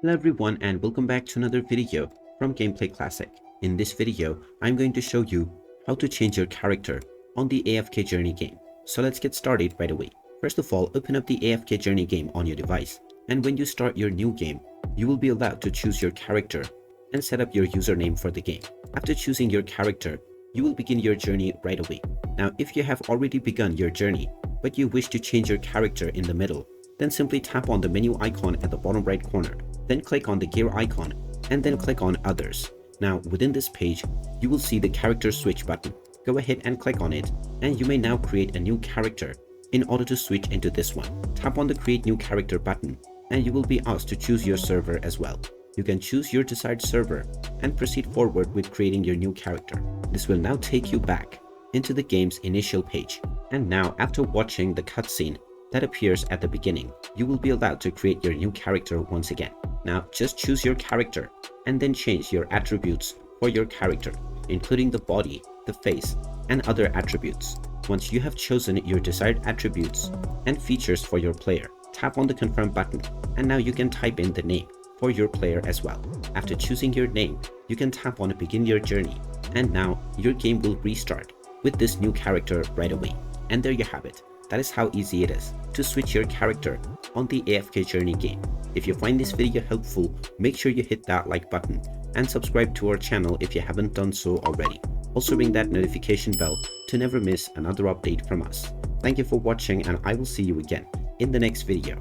Hello everyone and welcome back to another video from Gameplay Classic. In this video, I'm going to show you how to change your character on the AFK Journey game. So let's get started right away. First of all, open up the AFK Journey game on your device. And when you start your new game, you will be allowed to choose your character and set up your username for the game. After choosing your character, you will begin your journey right away. Now, if you have already begun your journey, but you wish to change your character in the middle, then simply tap on the menu icon at the bottom right corner. Then click on the gear icon and then click on others. Now within this page, you will see the character switch button. Go ahead and click on it and you may now create a new character. In order to switch into this one, tap on the create new character button and you will be asked to choose your server as well. You can choose your desired server and proceed forward with creating your new character. This will now take you back into the game's initial page. And now after watching the cutscene that appears at the beginning, you will be allowed to create your new character once again. Now just choose your character and then change your attributes for your character, including the body, the face, and other attributes. Once you have chosen your desired attributes and features for your player, tap on the confirm button and now you can type in the name for your player as well. After choosing your name, you can tap on begin your journey and now your game will restart with this new character right away. And there you have it. That is how easy it is to switch your character on the AFK Journey game. If you find this video helpful, make sure you hit that like button and subscribe to our channel if you haven't done so already. Also ring that notification bell to never miss another update from us. Thank you for watching and I will see you again in the next video.